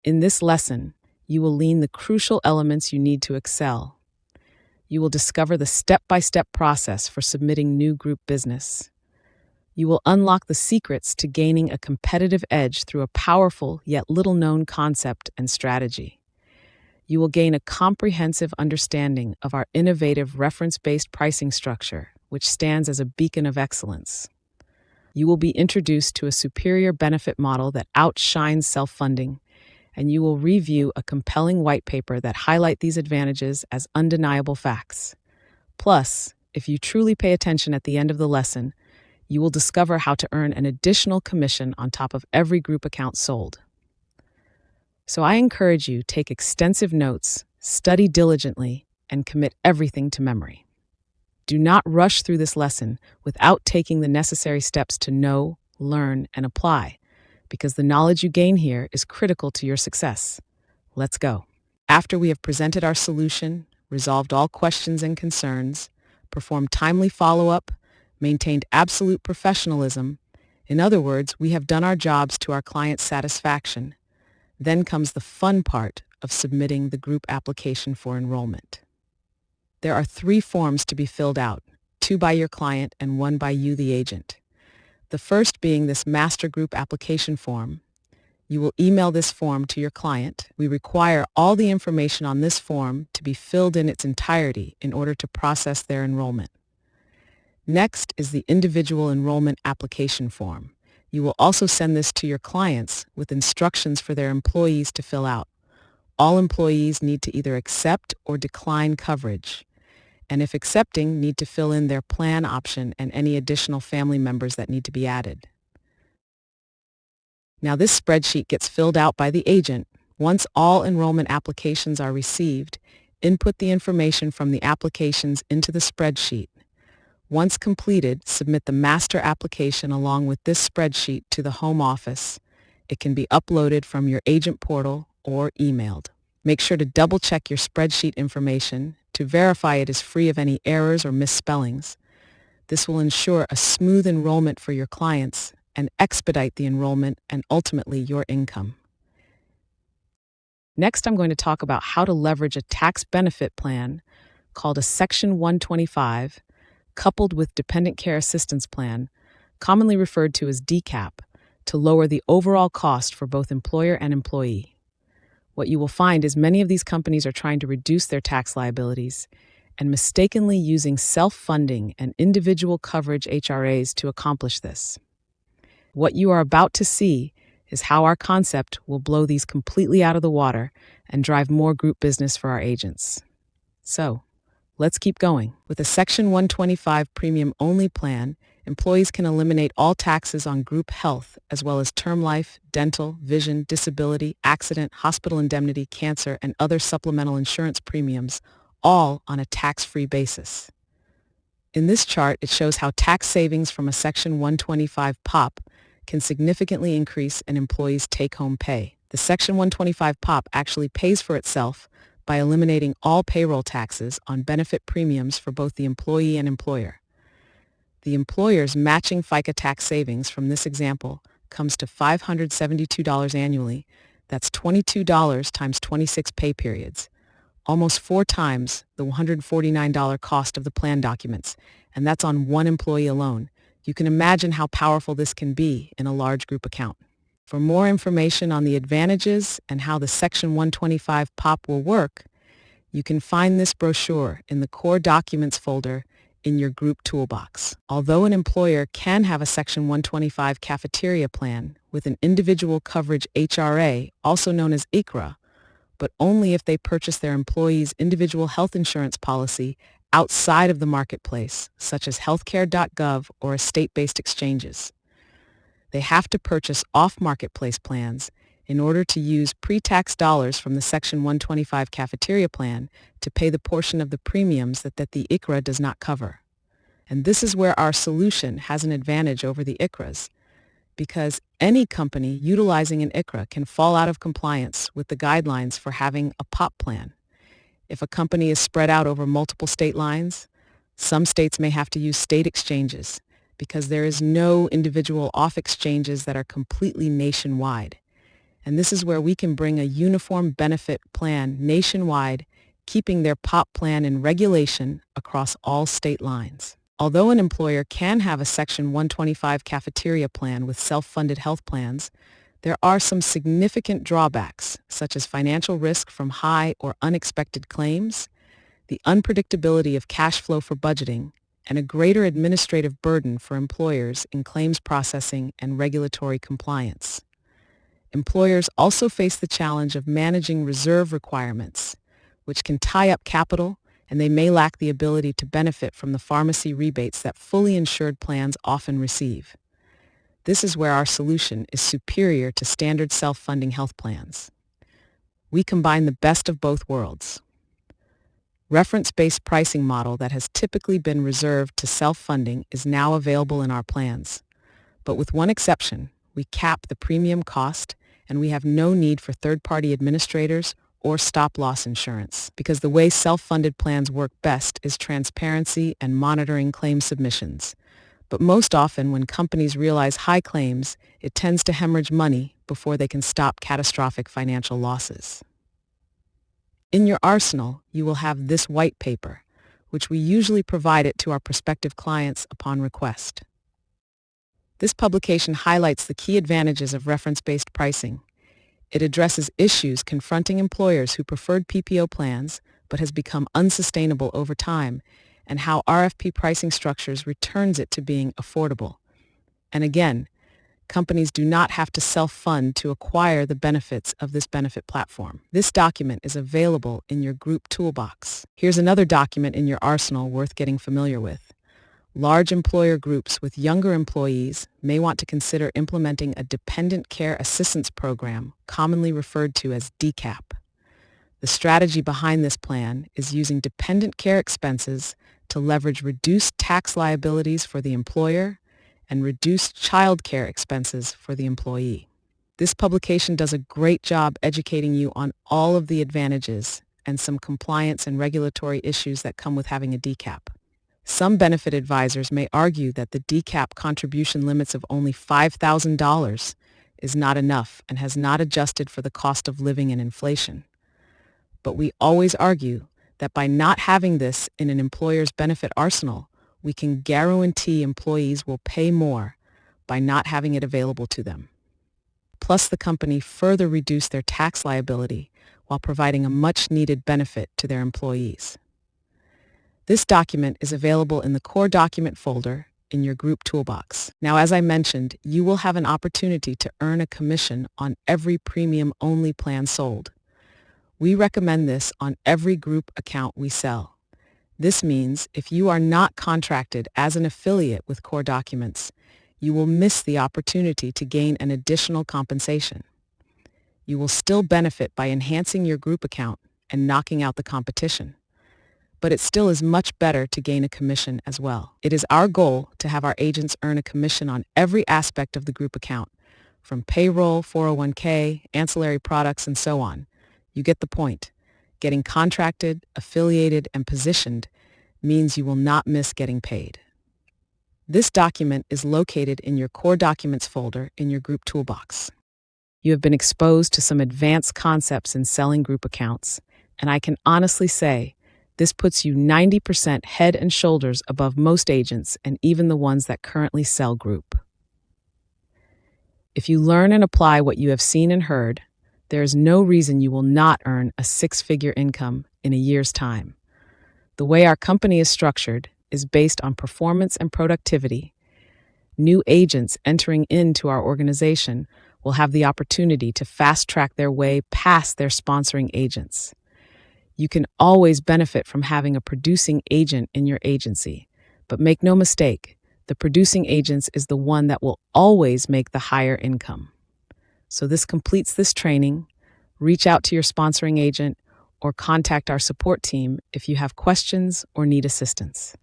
In this lesson, you will learn the crucial elements you need to excel. You will discover the step-by-step process for submitting new group business. You will unlock the secrets to gaining a competitive edge through a powerful yet little-known concept and strategy. You will gain a comprehensive understanding of our innovative reference-based pricing structure, which stands as a beacon of excellence. You will be introduced to a superior benefit model that outshines self-funding, and you will review a compelling white paper that highlights these advantages as undeniable facts. Plus, if you truly pay attention at the end of the lesson, you will discover how to earn an additional commission on top of every group account sold. So I encourage you to take extensive notes, study diligently, and commit everything to memory. Do not rush through this lesson without taking the necessary steps to know, learn, and apply, because the knowledge you gain here is critical to your success. Let's go. After we have presented our solution, resolved all questions and concerns, performed timely follow-up, maintained absolute professionalism, in other words, we have done our jobs to our client's satisfaction, then comes the fun part of submitting the group application for enrollment. There are 3 forms to be filled out, 2 by your client and 1 by you, the agent. The first being this master group application form. You will email this form to your client. We require all the information on this form to be filled in its entirety in order to process their enrollment. Next is the individual enrollment application form. You will also send this to your clients with instructions for their employees to fill out. All employees need to either accept or decline coverage, and if accepting, need to fill in their plan option and any additional family members that need to be added. Now this spreadsheet gets filled out by the agent. Once all enrollment applications are received, input the information from the applications into the spreadsheet. Once completed, submit the master application along with this spreadsheet to the home office. It can be uploaded from your agent portal or emailed. Make sure to double-check your spreadsheet information to verify it is free of any errors or misspellings. This will ensure a smooth enrollment for your clients and expedite the enrollment and ultimately your income. Next, I'm going to talk about how to leverage a tax benefit plan called a Section 125 coupled with Dependent Care Assistance Plan, commonly referred to as DCAP, to lower the overall cost for both employer and employee. What you will find is many of these companies are trying to reduce their tax liabilities and mistakenly using self-funding and individual coverage HRAs to accomplish this. What you are about to see is how our concept will blow these completely out of the water and drive more group business for our agents. So, let's keep going. With a Section 125 premium-only plan, employees can eliminate all taxes on group health, as well as term life, dental, vision, disability, accident, hospital indemnity, cancer, and other supplemental insurance premiums, all on a tax-free basis. In this chart, it shows how tax savings from a Section 125 POP can significantly increase an employee's take-home pay. The Section 125 POP actually pays for itself by eliminating all payroll taxes on benefit premiums for both the employee and employer. The employer's matching FICA tax savings from this example comes to $572 annually. That's $22 times 26 pay periods, almost 4 times the $149 cost of the plan documents, and that's on one employee alone. You can imagine how powerful this can be in a large group account. For more information on the advantages and how the Section 125 POP will work, you can find this brochure in the Core Documents folder in your group toolbox. Although an employer can have a Section 125 cafeteria plan with an individual coverage HRA, also known as ICHRA, but only if they purchase their employees' individual health insurance policy outside of the marketplace, such as healthcare.gov or estate-based exchanges. They have to purchase off-marketplace plans in order to use pre-tax dollars from the Section 125 cafeteria plan to pay the portion of the premiums that the ICHRA does not cover. And this is where our solution has an advantage over the ICHRAs, because any company utilizing an ICHRA can fall out of compliance with the guidelines for having a POP plan. If a company is spread out over multiple state lines, some states may have to use state exchanges because there is no individual off exchanges that are completely nationwide. And this is where we can bring a uniform benefit plan nationwide, keeping their POP plan in regulation across all state lines. Although an employer can have a Section 125 cafeteria plan with self-funded health plans, there are some significant drawbacks, such as financial risk from high or unexpected claims, the unpredictability of cash flow for budgeting, and a greater administrative burden for employers in claims processing and regulatory compliance. Employers also face the challenge of managing reserve requirements, which can tie up capital, and they may lack the ability to benefit from the pharmacy rebates that fully insured plans often receive. This is where our solution is superior to standard self-funding health plans. We combine the best of both worlds. Reference-based pricing model that has typically been reserved to self-funding is now available in our plans. But with one exception, we cap the premium cost, and we have no need for third-party administrators or stop-loss insurance, because the way self-funded plans work best is transparency and monitoring claim submissions. But most often, when companies realize high claims, it tends to hemorrhage money before they can stop catastrophic financial losses. In your arsenal, you will have this white paper, which we usually provide it to our prospective clients upon request. This publication highlights the key advantages of reference-based pricing. It addresses issues confronting employers who preferred PPO plans but has become unsustainable over time, and how RFP pricing structures returns it to being affordable. And again, companies do not have to self-fund to acquire the benefits of this benefit platform. This document is available in your group toolbox. Here's another document in your arsenal worth getting familiar with. Large employer groups with younger employees may want to consider implementing a Dependent Care Assistance Program, commonly referred to as DCAP. The strategy behind this plan is using dependent care expenses to leverage reduced tax liabilities for the employer and reduced child care expenses for the employee. This publication does a great job educating you on all of the advantages and some compliance and regulatory issues that come with having a DCAP. Some benefit advisors may argue that the DCAP contribution limits of only $5,000 is not enough and has not adjusted for the cost of living and inflation. But we always argue that by not having this in an employer's benefit arsenal, we can guarantee employees will pay more by not having it available to them. Plus, the company further reduced their tax liability while providing a much-needed benefit to their employees. This document is available in the core document folder in your group toolbox. Now, as I mentioned, you will have an opportunity to earn a commission on every premium-only plan sold. We recommend this on every group account we sell. This means if you are not contracted as an affiliate with Core Documents, you will miss the opportunity to gain an additional compensation. You will still benefit by enhancing your group account and knocking out the competition. But it still is much better to gain a commission as well. It is our goal to have our agents earn a commission on every aspect of the group account, from payroll, 401k, ancillary products, and so on. You get the point. Getting contracted, affiliated, and positioned means you will not miss getting paid. This document is located in your Core Documents folder in your group toolbox. You have been exposed to some advanced concepts in selling group accounts, and I can honestly say this puts you 90% head and shoulders above most agents and even the ones that currently sell group. If you learn and apply what you have seen and heard, there is no reason you will not earn a six-figure income in a year's time. The way our company is structured is based on performance and productivity. New agents entering into our organization will have the opportunity to fast-track their way past their sponsoring agents. You can always benefit from having a producing agent in your agency, but make no mistake, the producing agents is the one that will always make the higher income. So this completes this training. Reach out to your sponsoring agent or contact our support team if you have questions or need assistance.